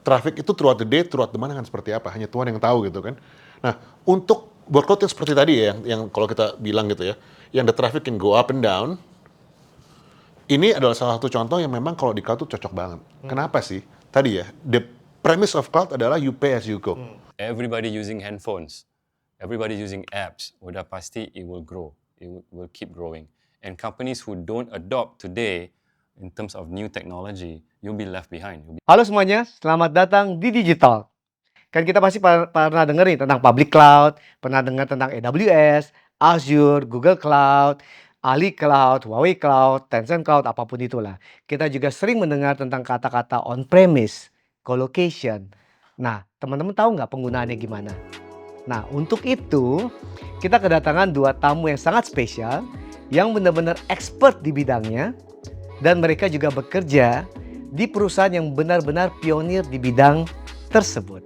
traffic itu throughout the day, throughout the month akan seperti apa, hanya Tuhan yang tahu gitu kan. Nah, untuk workload yang seperti tadi ya, yang kalau kita bilang gitu ya, yang the traffic can go up and down, ini adalah salah satu contoh yang memang kalau di cloud tuh cocok banget. Kenapa sih? Tadi ya, the premise of cloud adalah you pay as you go. Everybody using handphones, everybody using apps, udah pasti it will grow, it will keep growing. And companies who don't adopt today in terms of new technology, you'll be left behind. Halo semuanya, selamat datang di Digital. Kan kita pasti pernah dengar nih tentang public cloud, pernah dengar tentang AWS, Azure, Google Cloud, Ali Cloud, Huawei Cloud, Tencent Cloud, apapun itulah. Kita juga sering mendengar tentang kata-kata on-premise, colocation. Nah, teman-teman tahu nggak penggunaannya gimana? Nah, untuk itu kita kedatangan dua tamu yang sangat spesial, yang benar-benar expert di bidangnya, dan mereka juga bekerja di perusahaan yang benar-benar pionir di bidang tersebut.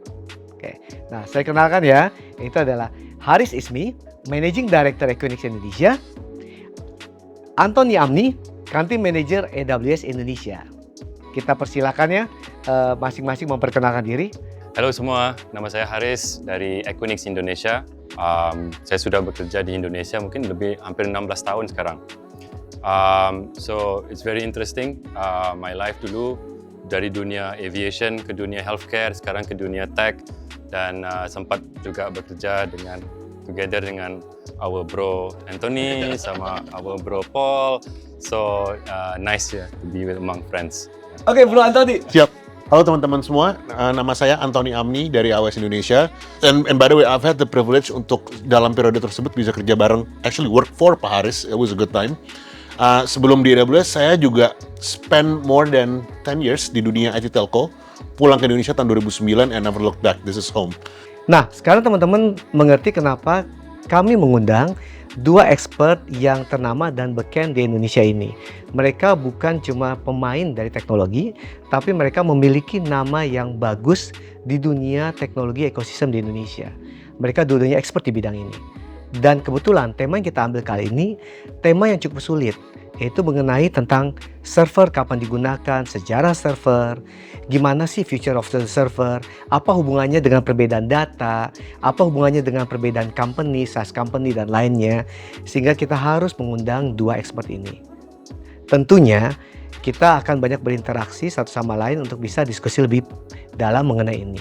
Oke, nah saya kenalkan ya, itu adalah Haris Ismi, Managing Director Equinix Indonesia, Antoni Amni, Country Manager AWS Indonesia. Kita persilakan ya, masing-masing memperkenalkan diri. Halo semua, nama saya Haris dari Equinix Indonesia. Saya sudah bekerja di Indonesia mungkin hampir 16 tahun sekarang. So it's very interesting. My life dulu dari dunia aviation ke dunia healthcare, sekarang ke dunia tech, dan sempat juga bekerja together dengan our bro Anthony sama our bro Paul. So nice to be among friends. Oke, Bro Antoni. Siap. Halo teman-teman semua, nama saya Antoni Amni dari AWS Indonesia. And by the way, I've had the privilege untuk dalam periode tersebut bisa kerja bareng, actually work for Pak Haris. It was a good time. Sebelum di AWS, saya juga spend more than 10 years di dunia IT telco. Pulang ke Indonesia tahun 2009 and never look back. This is home. Nah, sekarang teman-teman mengerti kenapa kami mengundang dua expert yang ternama dan beken di Indonesia ini. Mereka bukan cuma pemain dari teknologi, tapi mereka memiliki nama yang bagus di dunia teknologi ekosistem di Indonesia. Mereka dulunya expert di bidang ini. Dan kebetulan tema yang kita ambil kali ini, tema yang cukup sulit, yaitu mengenai tentang server, kapan digunakan, sejarah server, gimana sih future of the server, apa hubungannya dengan perbedaan data, apa hubungannya dengan perbedaan company, SaaS company, dan lainnya. Sehingga kita harus mengundang dua expert ini. Tentunya kita akan banyak berinteraksi satu sama lain untuk bisa diskusi lebih dalam mengenai ini.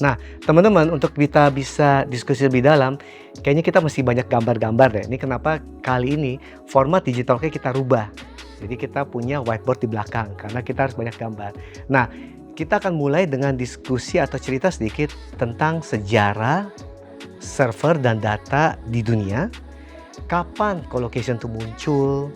Nah, teman-teman, untuk kita bisa diskusi lebih dalam, kayaknya kita mesti banyak gambar-gambar deh. Ini kenapa kali ini format digitalnya kita rubah. Jadi kita punya whiteboard di belakang, karena kita harus banyak gambar. Nah, kita akan mulai dengan diskusi atau cerita sedikit tentang sejarah server dan data di dunia. Kapan colocation itu muncul,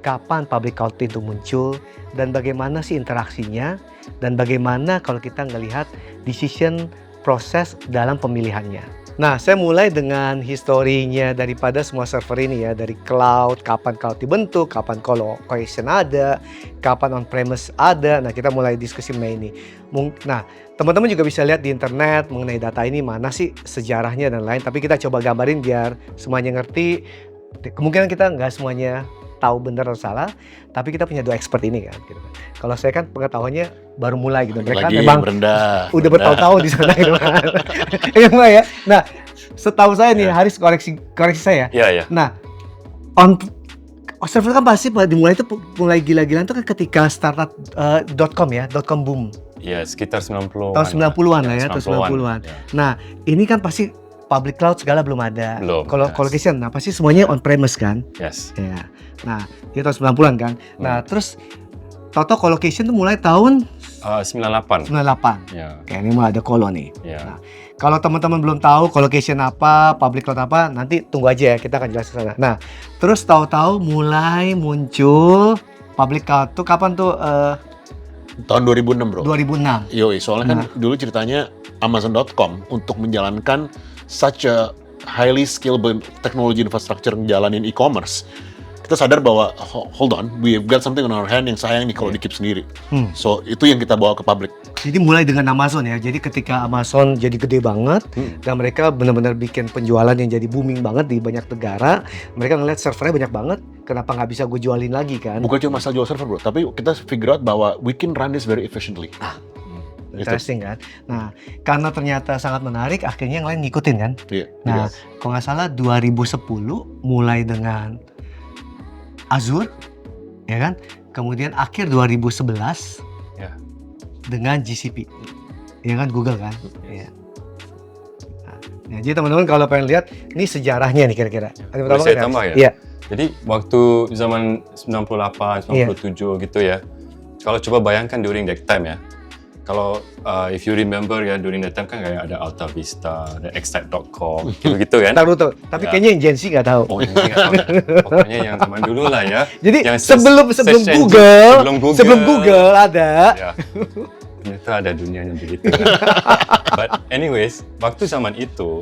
kapan public cloud itu muncul, dan bagaimana sih interaksinya, dan bagaimana kalau kita ngelihat decision proses dalam pemilihannya. Nah, saya mulai dengan historinya daripada semua server ini ya, dari cloud, kapan cloud dibentuk, kapan colocation ada, kapan on-premise ada. Nah, kita mulai diskusi mengenai ini. Nah, teman-teman juga bisa lihat di internet mengenai data ini, mana sih sejarahnya dan lain. Tapi kita coba gambarin biar semuanya ngerti. Kemungkinan kita nggak semuanya tahu benar atau salah, tapi kita punya dua expert ini kan. Gitu. Kalau saya kan pengetahuannya baru mulai gitu. Mereka Lagi memang udah bertahun-tahun di sana gitu kan. Ya. Nah, setahu saya nih, Haris koreksi saya. Iya. Nah, server kan pasti dimulai itu mulai gila-gilaan itu kan ketika startup .com ya, .com boom. Ya, sekitar 90-an. Tahun 90-an lah ya, tahun 90-an. Ya. Nah, ini kan pasti public cloud segala belum ada. Belum. Kalau colocation, nah pasti semuanya on premise kan? Yes. Ya. Nah, itu tahun 90-an kan. Nah, terus Toto colocation itu mulai tahun 98. 98. Ya. Oke, ini mulai ada colo nih. Ya. Nah, kalau teman-teman belum tahu colocation apa, public cloud apa, nanti tunggu aja ya, kita akan jelaskan sana. Nah, terus tahu-tahu mulai muncul public cloud tuh kapan tuh? Tahun 2006 bro. 2006. Yoi, soalnya kan dulu ceritanya Amazon.com untuk menjalankan such a highly skilled technology infrastructure ngejalanin e-commerce. Kita sadar bahwa hold on, we've got something on our hand yang sayang nih kalau di-keep sendiri. So itu yang kita bawa ke public. Jadi mulai dengan Amazon ya. Jadi ketika Amazon jadi gede banget dan mereka benar-benar bikin penjualan yang jadi booming banget di banyak negara, mereka ngeliat servernya banyak banget. Kenapa nggak bisa gue jualin lagi kan? Bukan cuma masalah jual server bro, tapi kita figure out bahwa we can run this very efficiently. Interesting kan. Nah, karena ternyata sangat menarik, akhirnya yang lain ngikutin kan. Iya. Nah, Yes. kalau nggak salah 2010 mulai dengan Azure, ya kan? Kemudian akhir 2011 Ya. dengan GCP, ya kan, Google kan. Iya. Nah, jadi teman-teman kalau pengen lihat, ini sejarahnya nih kira-kira. Ada Boleh saya nggak? tambah ya? Iya. Jadi waktu zaman 98, 97 gitu ya. Kalau coba bayangkan during that time ya. Kalau if you remember ya, during that time kan kayak ada Alta Vista, ada Exact.com, gitu kan. Taruh tuh. Tapi Ya. kayaknya yang Gen Z nggak tahu. Oh, ini nggak tahu ya. Pokoknya yang zaman dulu lah ya. Jadi Yang sebelum search engine, Google, sebelum Google ada. Ya. Ternyata ada dunianya begitu. Kan? But anyways, waktu zaman itu,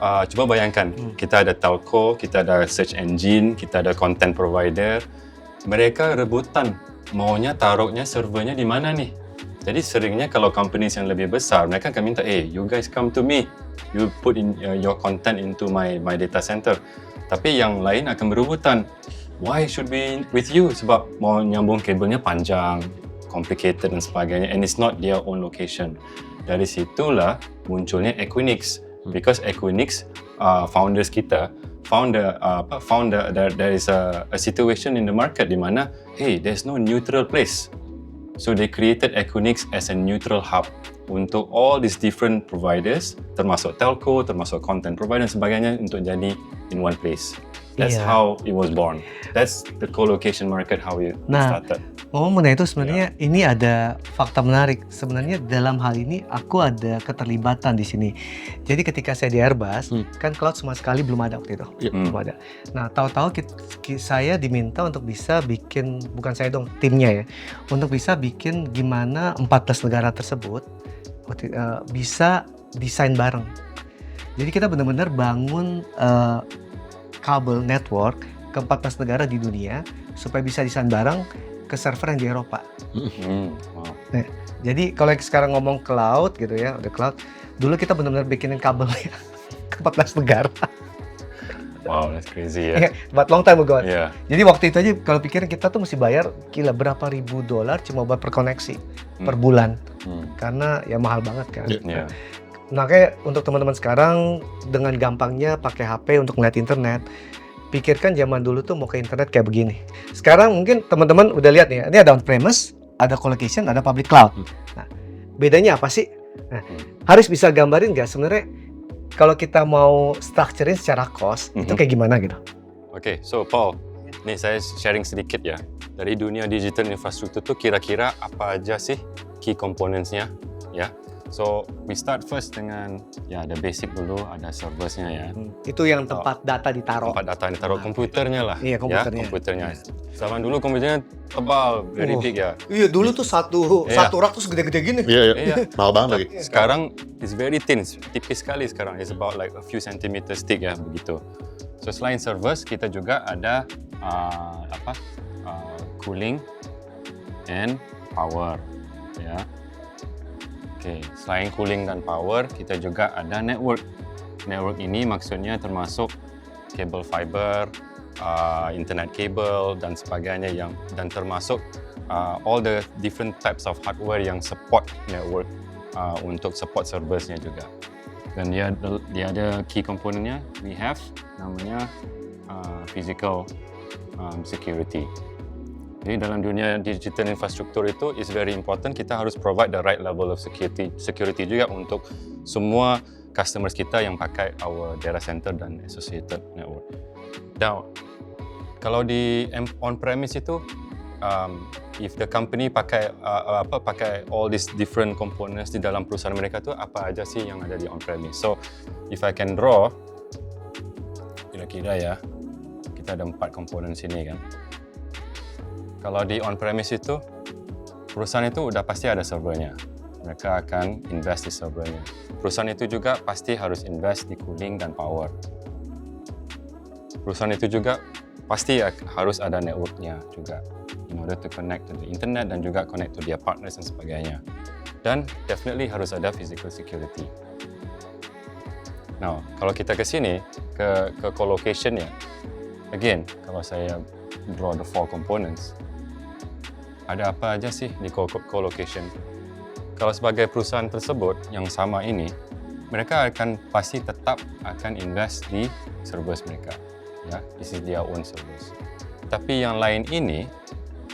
coba bayangkan, kita ada telco, kita ada search engine, kita ada content provider. Mereka rebutan, maunya taruhnya servernya di mana nih? Jadi seringnya kalau companies yang lebih besar, mereka akan minta, you guys come to me, you put in your content into my data center. Tapi yang lain akan berebutan, why should be with you? Sebab mau nyambung kabelnya panjang, complicated dan sebagainya, and it's not their own location. Dari situlah munculnya Equinix, because Equinix founders kita found there is a situation in the market di mana, hey, there's no neutral place. So they created Equinix as a neutral hub untuk all these different providers, termasuk telco, termasuk content provider dan sebagainya, untuk jadi in one place. That's Iya. how it was born. That's the co-location market how it Nah, started. ngomong mengenai itu sebenarnya ini ada fakta menarik. Sebenarnya dalam hal ini aku ada keterlibatan di sini. Jadi ketika saya di Airbus, kan cloud sama sekali belum ada waktu itu. Iya. Belum ada. Nah, tahu-tahu saya diminta untuk bisa bikin, bukan saya dong, timnya ya, untuk bisa bikin gimana 14 negara tersebut bisa desain bareng. Jadi kita benar-benar bangun kabel network ke 14 negara di dunia supaya bisa desain bareng ke server yang di Eropa. Wow. Nah, jadi kalau sekarang ngomong cloud gitu ya, udah cloud. Dulu kita benar-benar bikinin kabelnya ke 14 negara. Wow, that's crazy ya. But long time ago. Yeah. Jadi waktu itu aja kalau pikirin kita tuh mesti bayar gila berapa ribu dolar cuma buat per koneksi per bulan. Karena ya mahal banget kan. Yeah. Nah, kayak untuk teman-teman sekarang dengan gampangnya pakai HP untuk ngeliat internet. Pikirkan zaman dulu tuh mau ke internet kayak begini. Sekarang mungkin teman-teman udah lihat nih, ini ada on-premise, ada colocation, ada public cloud. Nah, bedanya apa sih? Nah, Haris bisa gambarin nggak sebenarnya kalau kita mau structurein secara cost, itu kayak gimana gitu? Oke, so Paul, nih saya sharing sedikit ya. Dari dunia digital infrastruktur tuh kira-kira apa aja sih key components-nya ya. So, we start first dengan, ya ada basic dulu, ada serversnya ya. Itu yang tempat data ditaruh. Tempat data ditaruh, komputernya lah. Iya, komputernya. Ya, komputernya. Zaman dulu komputernya tebal, very big ya. Iya, dulu tuh satu rak tuh gede-gede gini. Iya. Iya. Mahal banget lagi. Sekarang it's very thin, tipis sekali sekarang. It's about like a few centimeters thick ya, begitu. So selain servers, kita juga ada cooling and power, ya. Oke, selain cooling dan power, kita juga ada network. Network ini maksudnya termasuk kabel fiber, internet cable dan sebagainya, dan termasuk all the different types of hardware yang support network untuk support serversnya juga. Dan dia ada key komponennya, we have namanya physical security. Jadi dalam dunia digital infrastruktur itu is very important, kita harus provide the right level of security juga untuk semua customers kita yang pakai our data center dan associated network. Now, kalau di on-premise itu, if the company pakai all these different components di dalam perusahaan mereka tuh apa aja sih yang ada di on-premise. So, if I can draw, kira-kira ya, kita ada 4 komponen sini kan. Kalau di on-premise itu, perusahaan itu udah pasti ada servernya. Mereka akan invest di servernya. Perusahaan itu juga pasti harus invest di cooling dan power. Perusahaan itu juga pasti harus ada networknya juga, in order to connect to the internet dan juga connect to their partners dan sebagainya. Dan definitely harus ada physical security. Now, kalau kita ke sini, ke co-location ya, again, kalau saya draw the 4 components, ada apa aja sih di co-location? kalau sebagai perusahaan tersebut yang sama ini, mereka akan pasti tetap akan invest di servers mereka. Ya, this is their own servers. Tapi yang lain ini,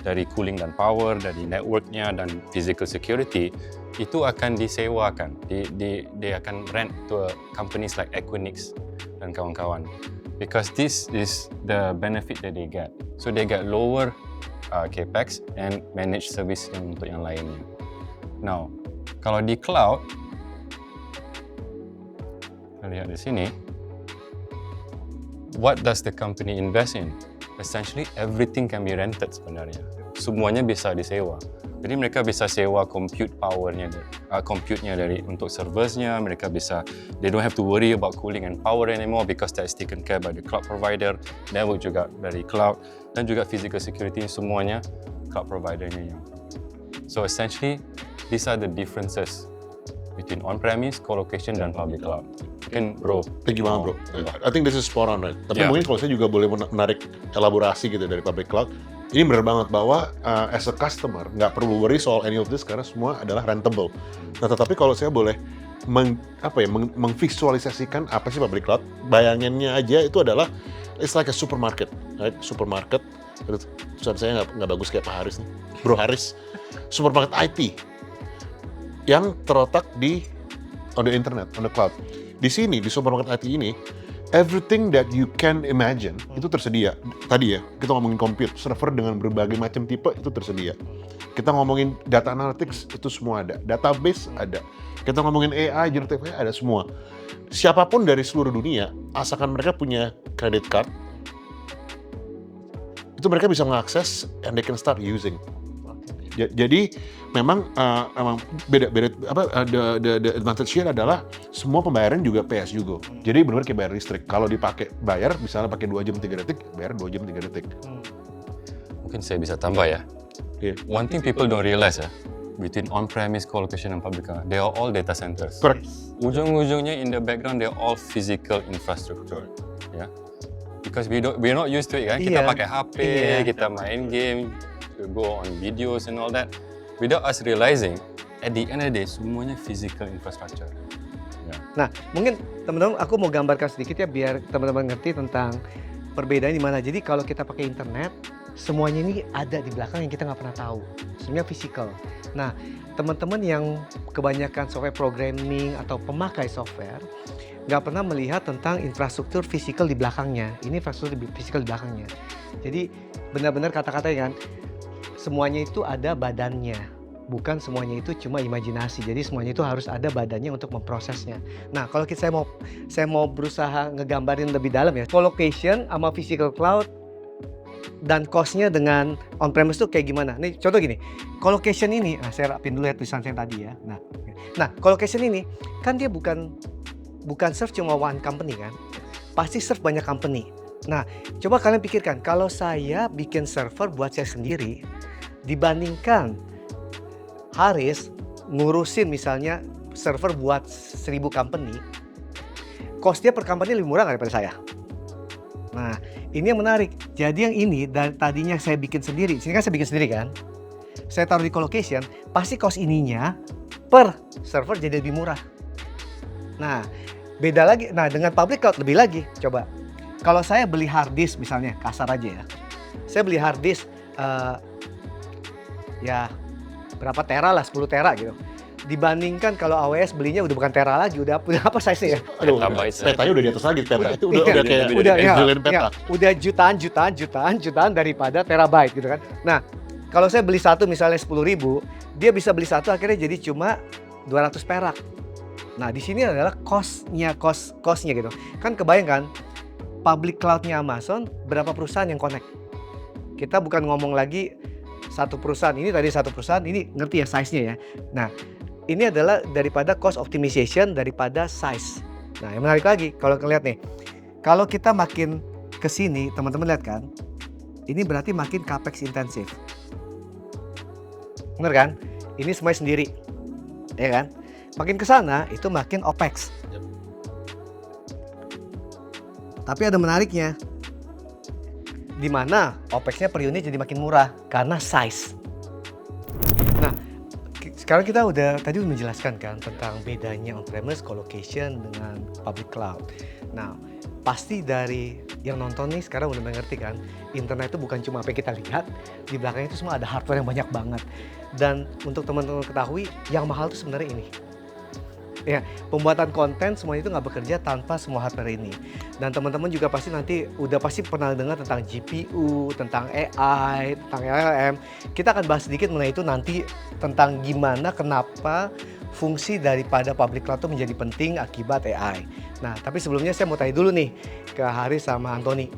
dari cooling dan power, dari networknya dan physical security, itu akan disewakan. Dia akan rent to companies like Equinix dan kawan-kawan. Because this is the benefit that they get. So they get lower capex and manage service untuk yang lainnya. Now, kalau di cloud, kita lihat di sini, what does the company invest in? Essentially, everything can be rented sebenarnya. Semuanya bisa disewa. Jadi mereka bisa sewa compute powernya, compute-nya dari untuk serversnya. Mereka bisa, they don't have to worry about cooling and power anymore because that's taken care by the cloud provider. Network juga dari cloud dan juga physical security semuanya cloud providernya yang. So essentially, these are the differences between on-premise, co-location dan public cloud. Mungkin bro. Thank you banget bro. I think this is spot on, right? Tapi mungkin kalau saya juga boleh menarik elaborasi gitu dari public cloud. Ini benar banget bahwa as a customer nggak perlu worry soal any of this karena semua adalah rentable. Nah tetapi kalau saya boleh memvisualisasikan apa sih public cloud, bayangannya aja itu adalah it's like a supermarket, right? Supermarket. Tulisan saya nggak bagus kayak Pak Haris nih, Bro Haris. Supermarket IT yang terletak on the internet, on the cloud. Di sini di supermarket IT ini, everything that you can imagine itu tersedia. Tadi ya, kita ngomongin compute, server dengan berbagai macam tipe itu tersedia. Kita ngomongin data analytics itu semua ada, database ada. Kita ngomongin AI, generative AI ada semua. Siapapun dari seluruh dunia, asalkan mereka punya credit card, itu mereka bisa mengakses and they can start using. Jadi memang beda the advantage-nya adalah semua pembayaran juga pay as you go. Jadi benar-benar kayak bayar listrik. Kalau dipakai bayar misalnya pakai 2 jam 3 detik, bayar 2 jam 3 detik. Mungkin saya bisa tambah ya. Yeah. One thing people don't realize between on-premise, co-location and public cloud, they are all data centers. Correct. Ujung-ujungnya in the background they are all physical infrastructure. Ya. Because we're not used to it kan. Kita pakai HP, kita main game, we go on videos and all that. Without us realizing, at the end of the day, semuanya physical infrastructure. Yeah. Nah, mungkin teman-teman aku mau gambarkan sedikit ya biar teman-teman ngerti tentang perbedaan di mana. Jadi kalau kita pakai internet, semuanya ini ada di belakang yang kita nggak pernah tahu. Semuanya physical. Nah, teman-teman yang kebanyakan software programming atau pemakai software, nggak pernah melihat tentang infrastruktur physical di belakangnya. Ini infrastruktur physical di belakangnya. Jadi benar-benar kata-katanya kan, semuanya itu ada badannya, bukan semuanya itu cuma imajinasi. Jadi semuanya itu harus ada badannya untuk memprosesnya. Nah, kalau saya mau berusaha ngegambarin lebih dalam ya, co-location sama physical cloud dan cost-nya dengan on-premise itu kayak gimana? Nih contoh gini, co-location ini, saya rapin dulu ya tulisan saya tadi ya. Nah, co-location ini kan dia bukan serve cuma one company kan, pasti serve banyak company. Nah, coba kalian pikirkan, kalau saya bikin server buat saya sendiri, dibandingkan Haris ngurusin misalnya server buat 1000 company, cost dia per company lebih murah daripada saya. Nah, ini yang menarik. Jadi yang ini dari tadinya saya bikin sendiri, sini kan saya bikin sendiri kan, saya taruh di co-location, pasti cost ininya per server jadi lebih murah. Nah, beda lagi. Nah, dengan public cloud lebih lagi. Coba, kalau saya beli hard disk misalnya, kasar aja ya, saya beli hard disk ya berapa tera lah, 10 tera gitu. Dibandingkan kalau AWS belinya udah bukan tera lagi, udah apa size-nya ya? Aduh, petanya udah di atas lagi, peta itu udah kayak peta. Udah jutaan daripada terabyte gitu kan. Nah, kalau saya beli satu misalnya 10.000, dia bisa beli satu akhirnya jadi cuma 200 perak. Nah, di sini adalah cost-nya gitu. Kan kebayang kan, public cloud-nya Amazon berapa perusahaan yang connect? Kita bukan ngomong lagi satu perusahaan, ini tadi satu perusahaan, ini ngerti ya size-nya ya. Nah, ini adalah daripada cost optimization daripada size. Nah, yang menarik lagi, kalau kalian lihat nih, kalau kita makin ke sini, teman-teman lihat kan, ini berarti makin capex intensif. Bener kan? Ini semuanya sendiri, ya kan? Makin ke sana itu makin opex. Tapi ada menariknya, di mana OPEX-nya per unit jadi makin murah karena size. Nah, Sekarang kita tadi udah menjelaskan kan tentang bedanya on-premise, colocation dengan public cloud. Nah, pasti dari yang nonton nih sekarang udah mengerti kan, internet itu bukan cuma apa yang kita lihat, di belakangnya itu semua ada hardware yang banyak banget. Dan untuk teman-teman ketahui, yang mahal itu sebenarnya ini. Ya, pembuatan konten semuanya itu nggak bekerja tanpa semua hardware ini. Dan teman-teman juga pasti udah pasti pernah dengar tentang GPU, tentang AI, tentang LLM. Kita akan bahas sedikit mengenai itu nanti tentang gimana, kenapa fungsi daripada public cloud itu menjadi penting akibat AI. Nah, tapi sebelumnya saya mau tanya dulu nih ke Haris sama Anthony.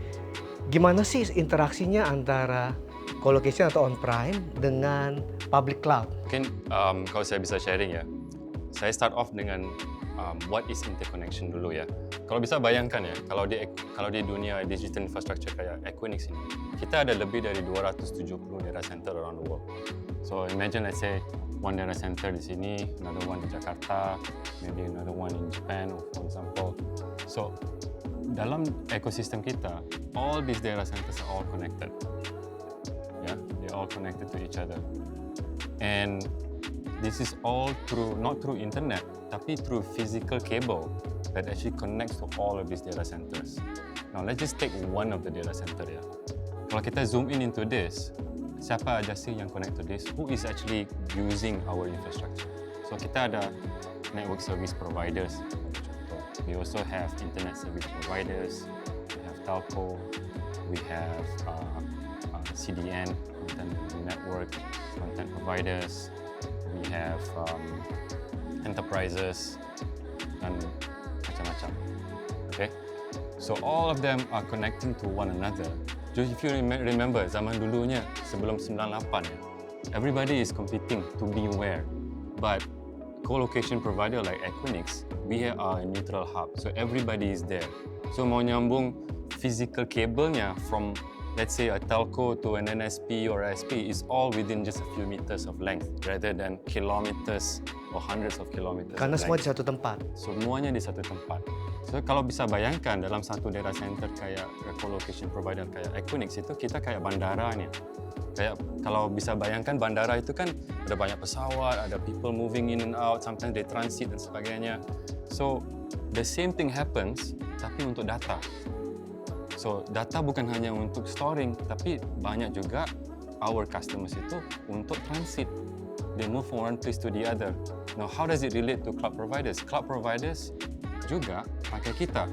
Gimana sih interaksinya antara colocation atau on-prem dengan public cloud? Mungkin kalau saya bisa sharing ya, saya start off dengan what is interconnection dulu ya. Kalau bisa bayangkan ya, kalau di dunia digital infrastructure kayak Equinix ini, kita ada lebih dari 270 data center around the world. So imagine let's say one data center di sini, another one di Jakarta, maybe another one in Japan, for example. So dalam ekosistem kita, all these data centers are all connected. Yeah, they're all connected to each other. And this is all not through internet, tapi through physical cable that actually connects to all of these data centers. Now let's just take one of the data center ya. Kalau kita zoom in into this, siapa aja sih yang connect to this? Who is actually using our infrastructure? So kita ada network service providers. We also have internet service providers. We have telco. We have CDN, content network, content providers. We have enterprises dan macam-macam. Okay, so all of them are connecting to one another. Just if you remember zaman dulunya sebelum 98 ya, everybody is competing to be where, but co-location provider like Equinix, we are a neutral hub, so everybody is there. So mau nyambung physical cable-nya from let's say a telco to an NSP or SP is all within just a few meters of length rather than kilometers or hundreds of kilometers. Karena semua di satu tempat. Semuanya di satu tempat. So kalau bisa bayangkan dalam satu data center kayak colocation provider kayak Equinix itu kita kayak bandaranya. Kayak kalau bisa bayangkan bandara itu kan ada banyak pesawat, ada people moving in and out, sometimes they transit dan sebagainya. So the same thing happens tapi untuk data. So data bukan hanya untuk storing, tapi banyak juga our customers itu untuk transit. They move from one place to the other. Now how does it relate to cloud providers? Cloud providers juga pakai kita.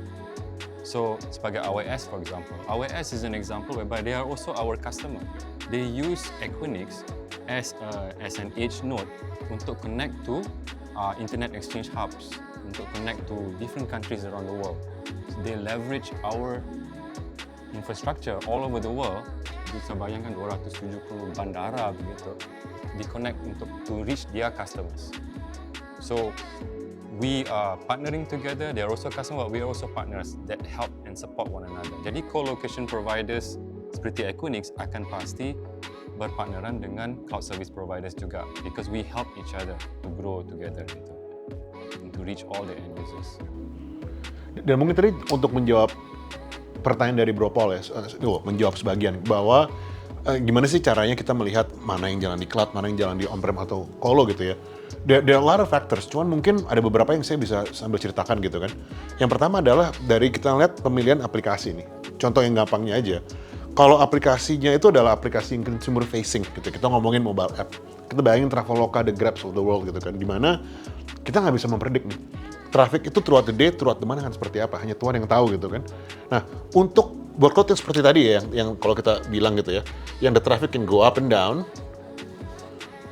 So sebagai AWS for example, AWS is an example whereby they are also our customer. They use Equinix as an edge node untuk connect to internet exchange hubs, untuk connect to different countries around the world. So they leverage our infrastructure all over the world. Bisa bayangkan 270 bandara begitu di-connect untuk to reach their customers. So we are partnering together. They are also customers, but we are also partners that help and support one another. Jadi co-location providers seperti Equinix akan pasti berpartneran dengan cloud service providers juga because we help each other to grow together gitu, and to reach all the end users. Dan mungkin tadi untuk menjawab pertanyaan dari Bro Paul ya, menjawab sebagian bahwa gimana sih caranya kita melihat mana yang jalan di cloud, mana yang jalan di on-prem atau colo gitu ya. There are a lot of factors, cuman mungkin ada beberapa yang saya bisa sambil ceritakan gitu kan. Yang pertama adalah dari kita lihat pemilihan aplikasi nih. Contoh yang gampangnya aja. Kalau aplikasinya itu adalah aplikasi yang consumer facing gitu, kita ngomongin mobile app. Kita bayangin Traveloka, the Grabs of the world gitu kan, dimana kita nggak bisa mempredik nih. Traffic itu throughout the day, throughout the month akan seperti apa, hanya Tuhan yang tahu gitu kan. Nah, untuk workload yang seperti tadi ya, yang kalau kita bilang gitu ya, yang the traffic can go up and down,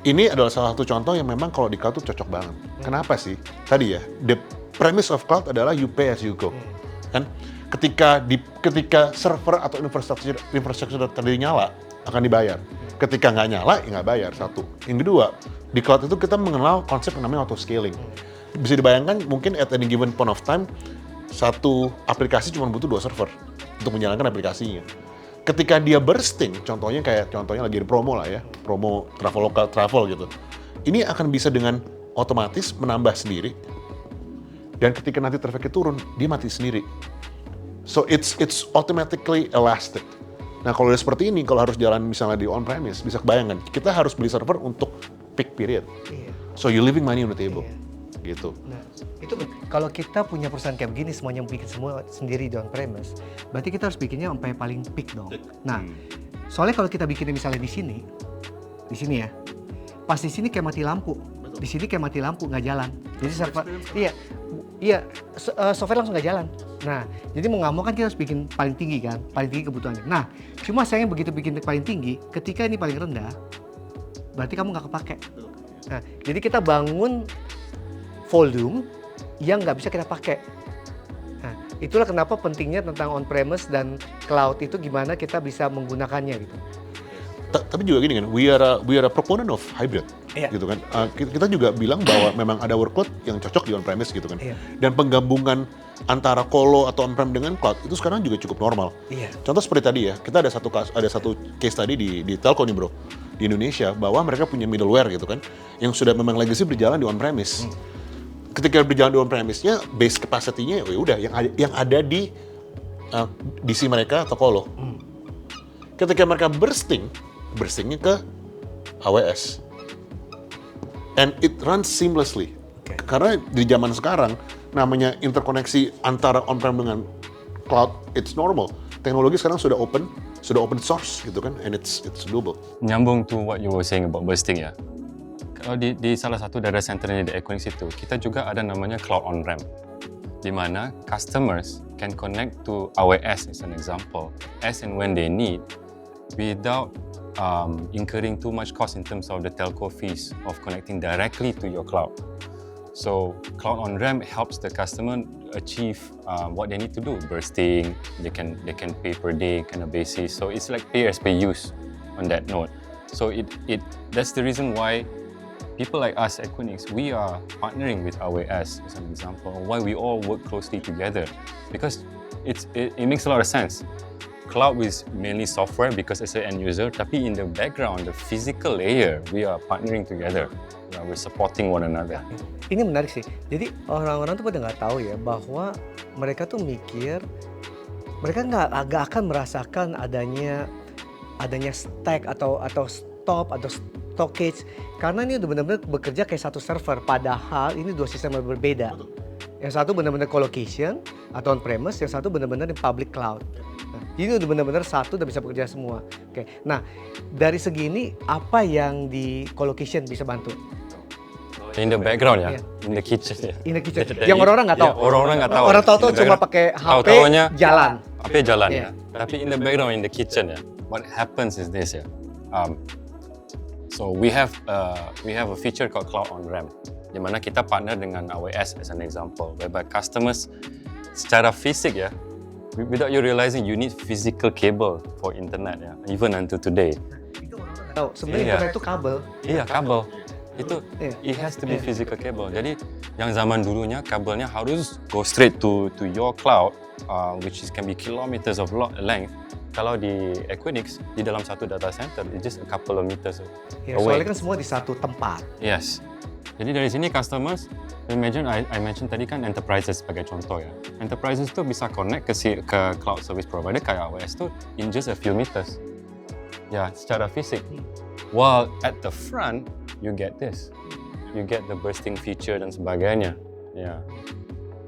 ini adalah salah satu contoh yang memang kalau di cloud tuh cocok banget. Kenapa sih? Tadi ya, the premise of cloud adalah you pay as you go. Kan? Ketika server atau infrastruktur tadi nyala, akan dibayar. Ketika nggak nyala, ya nggak bayar, satu. Yang kedua, di cloud itu kita mengenal konsep yang namanya auto scaling. Bisa dibayangkan mungkin at any given point of time, satu aplikasi cuma butuh 2 server untuk menjalankan aplikasinya. Ketika dia bursting, contohnya lagi di promo lah ya, promo Traveloka Travel gitu. Ini akan bisa dengan otomatis menambah sendiri. Dan ketika nanti traffic turun, dia mati sendiri. So it's automatically elastic. Nah kalau udah seperti ini, kalau harus jalan misalnya di on-premise, bisa kebayangkan, kita harus beli server untuk peak period. So you're leaving money on the table. Iya. Gitu. Nah, itu kalau kita punya perusahaan kayak begini semuanya bikin semua sendiri di on premise, berarti kita harus bikinnya sampai paling peak dong. Nah, soalnya kalau kita bikinnya misalnya di sini ya, pas di sini kayak mati lampu, di sini kayak mati lampu nggak jalan. Jadi server, software langsung nggak jalan. Nah, jadi mau nggak mau kan kita harus bikin paling tinggi kan, paling tinggi kebutuhannya. Nah, cuma sayang begitu bikin paling tinggi, ketika ini paling rendah, berarti kamu nggak kepake. Nah, jadi kita bangun volume yang nggak bisa kita pakai. Nah, itulah kenapa pentingnya tentang on-premise dan cloud itu gimana kita bisa menggunakannya gitu. Tapi juga gini kan, we are a proponent of hybrid, Iya. gitu kan. Kita juga bilang bahwa memang ada workload yang cocok di on-premise gitu kan. Iya. Dan penggabungan antara colo atau on-prem dengan cloud itu sekarang juga cukup normal. Iya. Contoh seperti tadi ya, kita ada satu case tadi di telco nih bro, di Indonesia, bahwa mereka punya middleware gitu kan, yang sudah memang legacy berjalan di on-premise. Ketika berjalan di on-premise-nya, base capacity-nya ya udah yang ada di DC mereka atau colo. Ketika mereka burstingnya ke AWS. And it runs seamlessly. Oke. Karena di zaman sekarang, namanya interkoneksi antara on-prem dengan cloud, it's normal. Teknologi sekarang sudah open source gitu kan, and it's doable. Nyambung to what you were saying about bursting ya. Kalau di salah satu data centernya di Equinix itu, kita juga ada namanya cloud on-ramp, di mana customers can connect to AWS as an example, as and when they need, without incurring too much cost in terms of the telco fees of connecting directly to your cloud. So cloud on-ramp helps the customer achieve what they need to do. Bursting, they can pay per day kind of basis. So it's like pay as pay use on that note. So that's the reason why people like us at Equinix, we are partnering with AWS as an example, why we all work closely together. Because it makes a lot of sense. Cloud is mainly software because as an end user, tapi in the background, the physical layer, we are partnering together. We're supporting one another. Ini menarik sih. Jadi orang-orang tuh pada nggak tahu ya bahwa mereka tuh mikir mereka nggak akan merasakan adanya stack atau stop atau stockage karena ini udah benar-benar bekerja kayak satu server. Padahal ini dua sistem yang berbeda. Yang satu benar-benar colocation atau on-premise, yang satu benar-benar di public cloud. Nah, ini udah benar-benar satu dan bisa bekerja semua. Oke. Nah, dari segi ini apa yang di colocation bisa bantu? In the background ya, Yeah. in the kitchen ya. In the kitchen. Yang orang-orang nggak tahu. Yeah, orang-orang nggak tahu. Orang tahu tuh In the cuma background, pakai HP tahu-taunya jalan. HP jalan Yeah. ya. Tapi in the background, in the kitchen ya, what happens is this ya. So we have a feature called Cloud on-ramp, di mana kita partner dengan AWS as an example, whereby customers secara fisik ya, without you realizing you need physical cable for internet ya, even until today. Itu orang-orang nggak tahu. Sebenarnya Iya. internet itu kabel. Iya kabel. Itu Iya. it has to be physical cable. Jadi yang zaman dulunya kabelnya harus go straight to your cloud, which can be kilometers of length. Kalau di Equinix di dalam satu data center, it's just a couple of meters Ya, away. soalnya kan semua di satu tempat. Yes. Jadi dari sini customers, imagine I mention tadi kan enterprises sebagai contoh ya. Enterprises tuh bisa connect ke cloud service provider kayak AWS tuh in just a few meters. Ya, secara fisik. While at the front, you get this. You get the bursting feature dan sebagainya. Ya.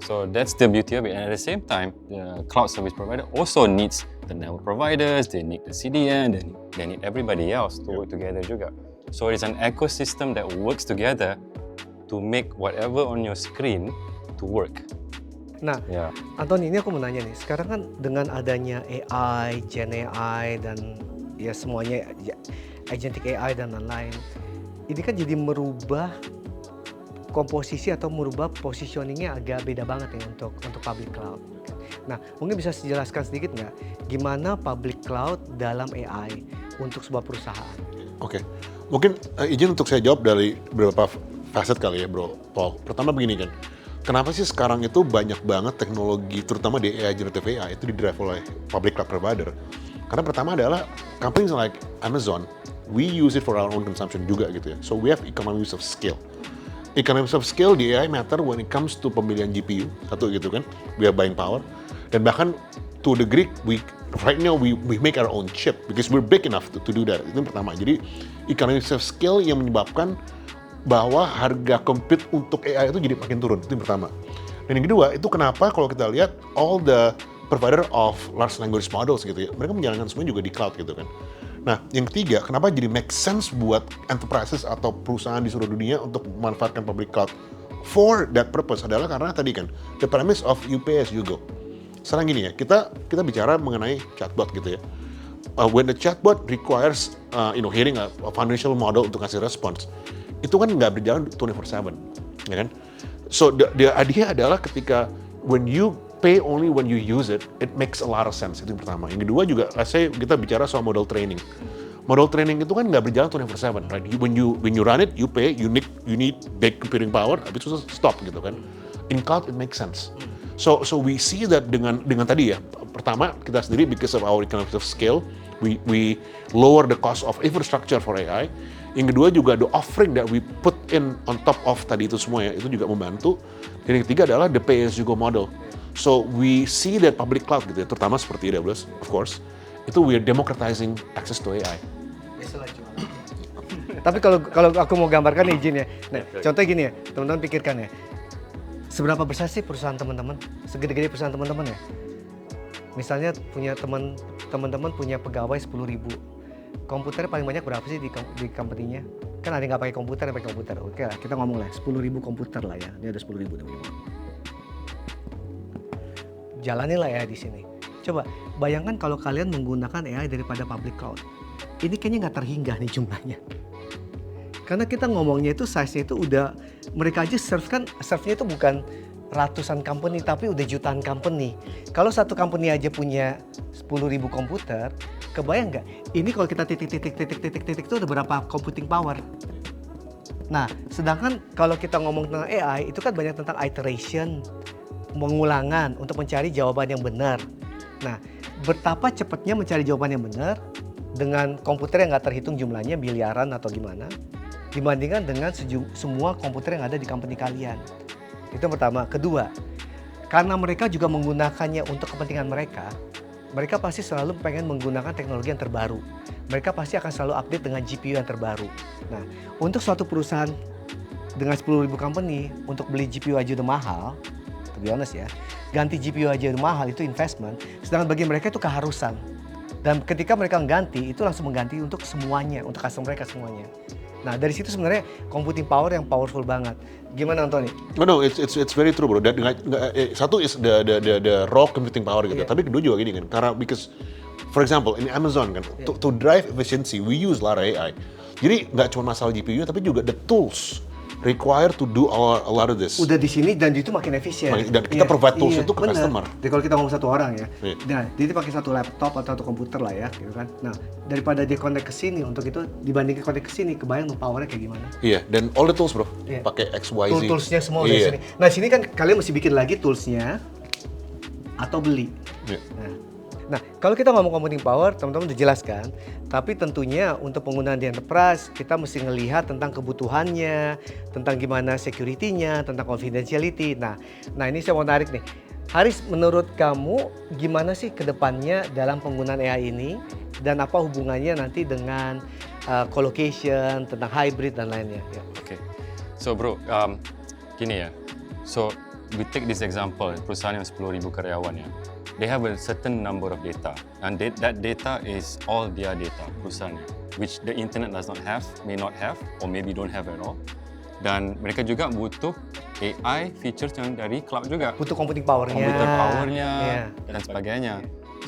So that's the beauty of it. And at the same time, the cloud service provider also needs the network providers, they need the CDN, they need everybody else to work together juga. So it's an ecosystem that works together to make whatever on your screen to work. Nah, Ya. Anthony, ini aku mau nanya nih. Sekarang kan dengan adanya AI, Gen AI, dan ya semuanya ya, agentic AI dan lain-lain, ini kan jadi merubah komposisi atau merubah positioningnya agak beda banget ya untuk public cloud. Nah, mungkin bisa dijelaskan sedikit nggak gimana public cloud dalam AI untuk sebuah perusahaan? Oke, mungkin izin untuk saya jawab dari beberapa facet kali ya bro, Paul. Pertama begini kan, kenapa sih sekarang itu banyak banget teknologi, terutama di AI, generative AI, itu di-drive oleh public cloud provider? Karena pertama adalah companies like Amazon, we use it for our own consumption juga gitu ya. So we have economies of scale. Economies of scale di AI matter when it comes to pemilihan GPU, satu gitu kan, we have buying power. Dan bahkan to the degree right now we make our own chip because we're big enough to do that. Itu yang pertama. Jadi economies of scale yang menyebabkan bahwa harga compute untuk AI itu jadi makin turun, itu yang pertama. Dan yang kedua, itu kenapa kalau kita lihat all the provider of large language models gitu ya, mereka menjalankan semuanya juga di cloud gitu kan. Nah, yang ketiga, kenapa jadi make sense buat enterprises atau perusahaan di seluruh dunia untuk memanfaatkan public cloud for that purpose adalah karena tadi kan, the premise of you pay as you go. Sekarang gini ya, kita bicara mengenai chatbot gitu ya. When the chatbot requires, hearing a foundational model untuk ngasih response, itu kan nggak berjalan 24/7, ya kan? So the idea adalah ketika when you pay only when you use it, it makes a lot of sense. Itu yang pertama. Yang kedua juga, let's say kita bicara soal model training. Model training itu kan nggak berjalan 24/7, right? When you run it, you pay, you need big computing power, habis itu stop gitu kan. In cloud it makes sense. So we see that dengan tadi ya. Pertama, kita sendiri because of our economies of scale, we lower the cost of infrastructure for AI. Yang kedua juga the offering that we put in on top of tadi itu semua ya, itu juga membantu. Dan yang ketiga adalah the pay as you go model. So we see that public cloud gitu ya, terutama seperti AWS, of course, itu we are democratizing access to AI. Tapi kalau aku mau gambarkan izin ya. Nah, contohnya gini ya, teman-teman pikirkan ya. Seberapa besar sih perusahaan teman-teman? Segede-gede perusahaan teman-teman ya. Misalnya punya teman-teman punya pegawai 10.000. Komputer paling banyak berapa sih di company-nya? Kan ada yang nggak pakai komputer, yang pakai komputer. Oke lah, kita ngomong lah 10.000 komputer lah ya. Ini ada 10.000 teman-teman. Jalanin lah ya di sini. Coba bayangkan kalau kalian menggunakan AI daripada public cloud. Ini kayaknya nggak terhingga nih jumlahnya. Karena kita ngomongnya itu size-nya itu udah, mereka aja serve-nya itu bukan ratusan company tapi udah jutaan company. Kalau satu company aja punya 10.000 komputer, kebayang nggak? Ini kalau kita titik itu ada berapa computing power? Nah, sedangkan kalau kita ngomong tentang AI itu kan banyak tentang iteration, pengulangan untuk mencari jawaban yang benar. Nah, betapa cepatnya mencari jawaban yang benar dengan komputer yang nggak terhitung jumlahnya miliaran atau gimana, dibandingkan dengan semua komputer yang ada di company kalian. Itu yang pertama. Kedua, karena mereka juga menggunakannya untuk kepentingan mereka pasti selalu pengen menggunakan teknologi yang terbaru. Mereka pasti akan selalu update dengan GPU yang terbaru. Nah, untuk suatu perusahaan dengan 10.000 company, untuk beli GPU aja udah mahal, to be honest ya, ganti GPU aja udah mahal, itu investment, sedangkan bagi mereka itu keharusan. Dan ketika mereka mengganti, itu langsung mengganti untuk semuanya, untuk customer mereka semuanya. Nah, dari situ sebenarnya computing power yang powerful banget. Gimana Anthony? No, it's very true bro. Satu is the raw computing power gitu. Yeah. Tapi kedua juga gini kan, karena because for example in Amazon kan, to drive efficiency we use a lot of AI. Jadi nggak cuma masalah GPU tapi juga the tools required to do a lot of this. Udah di sini dan itu makin efisien. Dan kita provide tools itu ke bener. customer. Jadi kalau kita ngomong satu orang ya, Iya. nah dia pakai satu laptop atau satu komputer lah ya, gitu kan. Nah daripada dia connect ke sini untuk itu dibandingkan connect ke sini, kebayang tuh powernya kayak gimana? Iya, dan all the tools bro, Iya. pakai XYZ. Toolsnya semua dari sini. Nah sini kan kalian mesti bikin lagi toolsnya atau beli. Iya. Nah, kalau kita ngomong computing power, teman-teman udah jelas kan? Tapi tentunya untuk penggunaan di enterprise, kita mesti ngelihat tentang kebutuhannya, tentang gimana security-nya, tentang confidentiality. Nah ini saya mau tarik nih. Haris, menurut kamu gimana sih ke depannya dalam penggunaan AI ini? Dan apa hubungannya nanti dengan colocation, tentang hybrid dan lainnya? Ya. Okay. So bro, gini ya. So we take this example, perusahaan yang 10.000 karyawan ya. They have a certain number of data, and that data is all their data, perusahaannya, which the internet does not have, may not have, or maybe don't have at all. Dan mereka juga butuh AI features yang dari cloud juga. Butuh computing power-nya. Computer power-nya Yeah. dan sebagainya.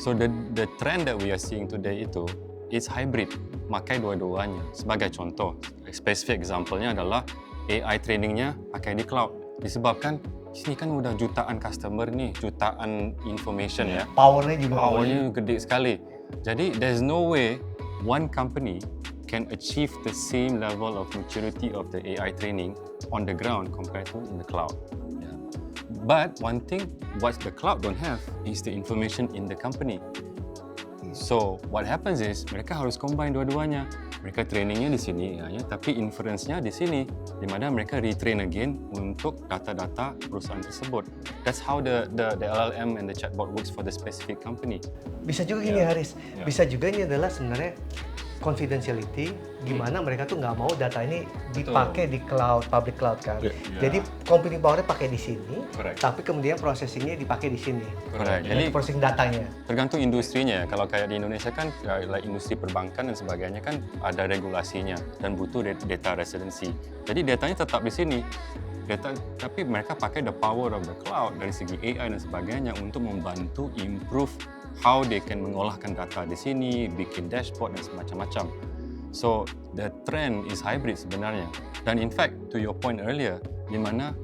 So the trend that we are seeing today itu is hybrid, pakai dua-duanya. Sebagai contoh, specific example-nya adalah AI training-nya pakai di cloud. Disebabkan sini kan udah jutaan customer nih, jutaan information ya. Powernya juga. Powernya gede sekali. Jadi there's no way one company can achieve the same level of maturity of the AI training on the ground compared to in the cloud. Yeah. But one thing what the cloud don't have is the information in the company. So what happens is mereka harus combine dua-duanya. Mereka trainingnya di sini, ya, tapi inference-nya di sini, di mana mereka retrain again untuk data-data perusahaan tersebut. That's how the LLM and the chatbot works for the specific company. Bisa juga gini Haris, bisa juga ini adalah sebenarnya confidentiality, gimana mereka tuh nggak mau data ini dipakai di cloud, public cloud kan. Jadi computing power-nya pakai di sini, tapi kemudian processing-nya dipakai di sini. Jadi processing datanya. Tergantung industrinya. Kalau kayak di Indonesia kan, like industri perbankan dan sebagainya kan ada regulasinya dan butuh data residency. Jadi datanya tetap di sini. Tapi mereka pakai the power of the cloud dari segi AI dan sebagainya untuk membantu improve how they can mengolahkan data di sini, bikin dashboard dan semacam-macam. So the trend is hybrid sebenarnya. Dan in fact, to your point earlier, di mana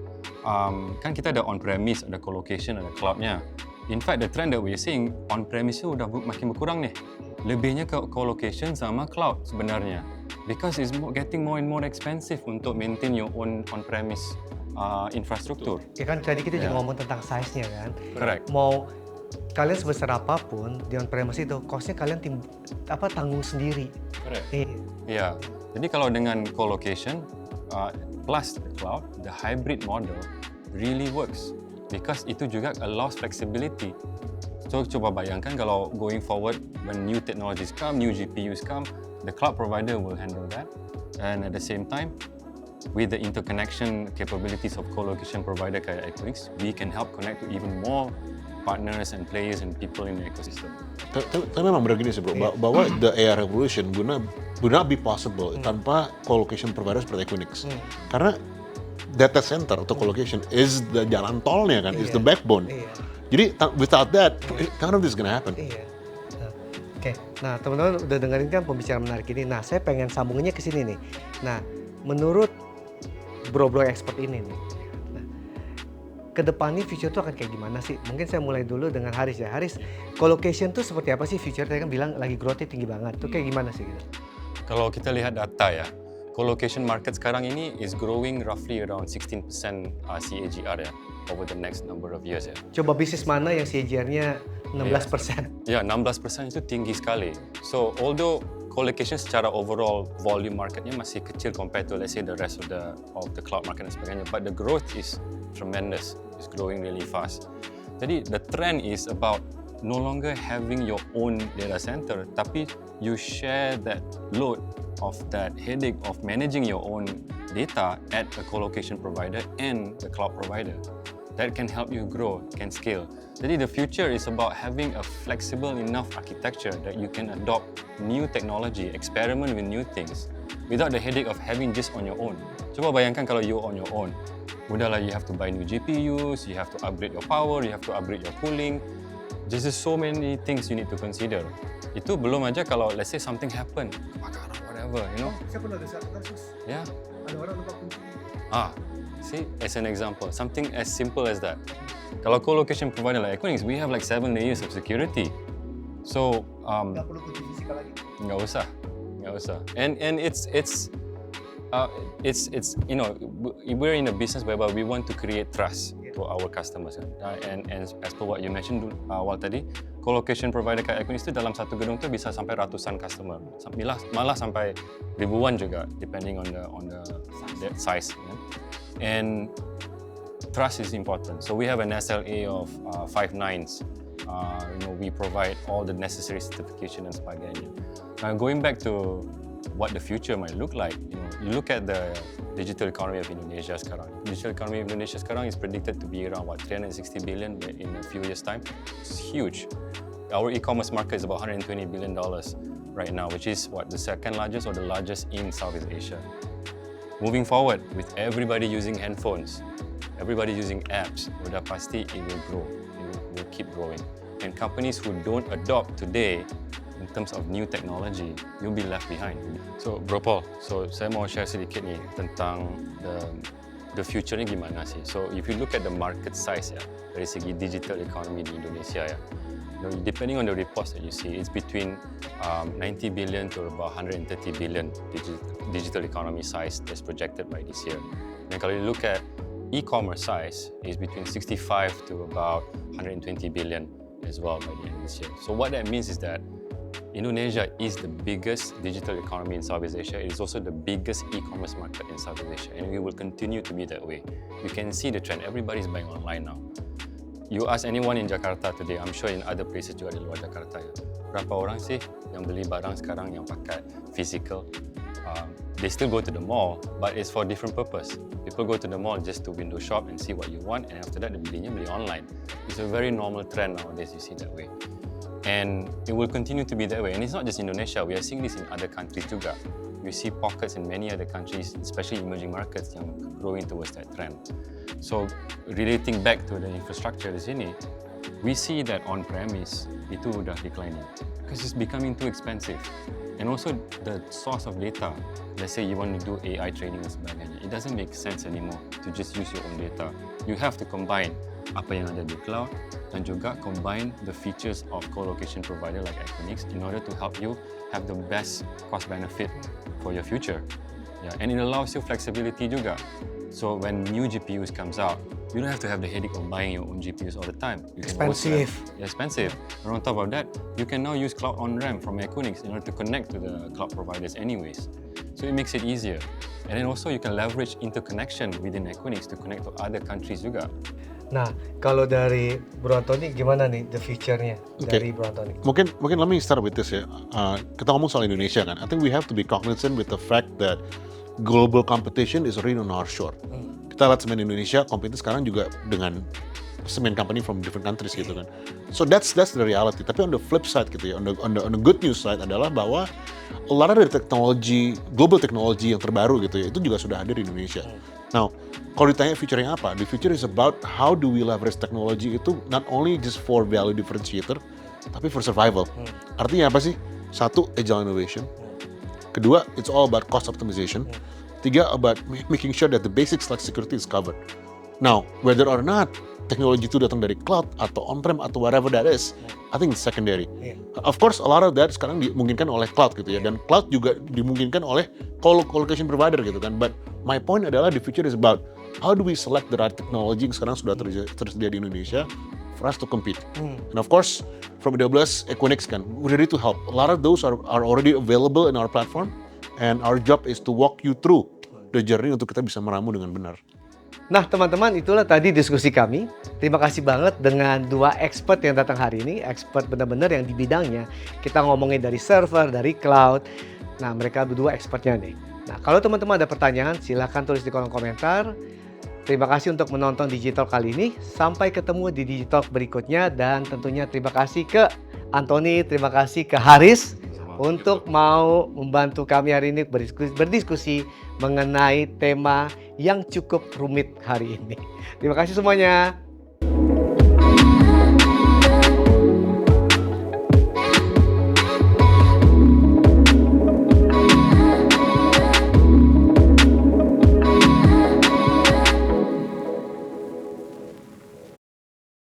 kan kita ada on-premise, ada co-location, ada cloud-nya. In fact, the trend that we're seeing, on-premise itu udah makin berkurang nih. Lebihnya ke co-location sama cloud sebenarnya. Because it's getting more and more expensive untuk maintain your own on-premise infrastruktur. Ya kan tadi kita juga ngomong tentang size-nya kan. Correct. Mau kalian sebesar apapun di on-premise itu, cost-nya kalian tanggung sendiri. Correct. Iya. Jadi kalau dengan co-location plus the cloud, the hybrid model really works because itu juga allows flexibility. So coba bayangkan kalau going forward when new technologies come, new GPUs come, the cloud provider will handle that, and at the same time, with the interconnection capabilities of co-location provider kayak Equinix, we can help connect to even more partners and players and people in the ecosystem. Tapi memang benar gini sih bro, bahwa the AI revolution would not be possible tanpa co-location provider seperti Equinix. Karena data center atau co-location is the jalan tolnya kan, is the backbone. Jadi without that, none of this is gonna happen. Oke, nah teman-teman udah dengerin kan pembicaraan menarik ini. Nah saya pengen sambungannya ke sini nih. Nah menurut bro-bro expert ini nih, kedepannya future itu akan kayak gimana sih? Mungkin saya mulai dulu dengan Haris ya. Haris, co-location tuh seperti apa sih future? Tadi kan bilang lagi growth-nya tinggi banget. Itu kayak gimana sih? Gitu? Kalau kita lihat data ya, co-location market sekarang ini is growing roughly around 16% CAGR ya, over the next number of years ya. Coba bisnis mana yang CAGR-nya 16%? Ya, 16% itu tinggi sekali. So, although co-location secara overall volume marketnya masih kecil compared to let's say the rest of the cloud market dan sebagainya, but the growth is tremendous. It's growing really fast. Jadi the trend is about no longer having your own data center, tapi you share that load of that headache of managing your own data at a co-location provider and the cloud provider. That can help you grow, can scale. Jadi the future is about having a flexible enough architecture that you can adopt new technology, experiment with new things without the headache of having just on your own. Coba bayangkan kalau you on your own. Udahlah, you have to buy new GPUs, you have to upgrade your power, you have to upgrade your cooling. There's just so many things you need to consider. Itu belum aja kalau let's say something happen, kebakaran, whatever, you know. Saya pernah ada kasus. Yeah. Ada orang lupa kunci. See, as an example, something as simple as that. Kalau co-location provider like Equinix, we have like 7 layers of security. So, Nggak perlu kunci fisikal lagi. nggak usah. And it's you know, we're in a business whereby we want to create trust to our customers. And as per what you mentioned awal tadi, co-location provider kayak Equinix itu dalam satu gedung tuh bisa sampai ratusan customer, malah sampai ribuan juga, depending on the size. And trust is important. So we have an SLA of 5 nines. You know, we provide all the necessary certification dan sebagainya. Now going back to what the future might look like, you know, you look at the digital economy of Indonesia sekarang. Digital economy of Indonesia sekarang is predicted to be around 360 billion in a few years' time. It's huge. Our e-commerce market is about $120 billion right now, which is the second largest or the largest in Southeast Asia. Moving forward, with everybody using handphones, everybody using apps, udah pasti it will grow. It will keep growing. And companies who don't adopt today in terms of new technology, you'll be left behind. So, Bro Paul, saya mau share sedikit nih tentang the future-nya gimana sih. So, if you look at the market size ya, dari segi digital economy di Indonesia ya, depending on the reports that you see, it's between 90 billion to about 130 billion digital economy size that's projected by this year. And kalau you look at e-commerce size, is between 65 to about 120 billion as well by the end of this year. So what that means is that Indonesia is the biggest digital economy in Southeast Asia. It is also the biggest e-commerce market in Southeast Asia, and we will continue to be that way. You can see the trend. Everybody's buying online now. You ask anyone in Jakarta today, I'm sure in other places juga di luar Jakarta ya, berapa orang sih yang beli barang sekarang yang pakai physical? They still go to the mall, but it's for different purpose. People go to the mall just to window shop and see what you want, and after that, beli online. It's a very normal trend nowadays. You see that way, and it will continue to be that way. And it's not just Indonesia. We are seeing this in other countries juga. We see pockets in many other countries, especially emerging markets, yang growing towards that trend. So, relating back to the infrastructure di sini, we see that on-premise itu udah declining because it's becoming too expensive. And also the source of data. Let's say you want to do AI training dan sebagainya. It doesn't make sense anymore to just use your own data. You have to combine apa yang ada di cloud dan juga combine the features of co-location provider like Equinix in order to help you have the best cost benefit for your future. Yeah, and it allows you flexibility juga. So when new GPUs comes out, you don't have to have the headache of buying your own GPUs all the time. You can also expensive. And on top of that, you can now use Cloud On-Ramp from Equinix in order to connect to the cloud providers anyways. So it makes it easier. And then also you can leverage interconnection within Equinix to connect to other countries juga. Nah, kalau dari Bro Antoni gimana nih the future-nya dari Bro Antoni? Mungkin let me start with this ya. Kita ngomong soal Indonesia kan. I think we have to be cognizant with the fact that global competition is really on our shore. Kita lihat semen Indonesia compete sekarang juga dengan semen company from different countries gitu kan. So that's the reality. Tapi on the flip side gitu ya, on the good news side adalah bahwa a lot of the technology, global technology yang terbaru gitu ya, itu juga sudah ada di Indonesia. Now, kalau ditanya future-nya apa? The future is about how do we leverage technology itu not only just for value differentiator, tapi for survival. Artinya apa sih? Satu, agile innovation. Kedua, it's all about cost optimization. Tiga, about making sure that the basics like security is covered. Now, whether or not teknologi itu datang dari cloud atau on-prem atau whatever that is, I think it's secondary. Of course, a lot of that sekarang dimungkinkan oleh cloud gitu ya, dan cloud juga dimungkinkan oleh co-location provider gitu kan. But my point adalah the future is about how do we select the right technology yang sekarang sudah tersedia di Indonesia for us to compete. And of course, from AWS, Equinix kan, we're ready to help. A lot of those are already available in our platform, and our job is to walk you through the journey untuk kita bisa meramu dengan benar. Nah teman-teman, itulah tadi diskusi kami. Terima kasih banget dengan dua expert yang datang hari ini. Expert benar-benar yang di bidangnya. Kita ngomongin dari server, dari cloud. Nah mereka berdua expertnya nih. Nah kalau teman-teman ada pertanyaan, silahkan tulis di kolom komentar. Terima kasih untuk menonton Digitalk kali ini. Sampai ketemu di Digitalk berikutnya. Dan tentunya terima kasih ke Antoni, terima kasih ke Haris untuk mau membantu kami hari ini berdiskusi mengenai tema yang cukup rumit hari ini. Terima kasih semuanya.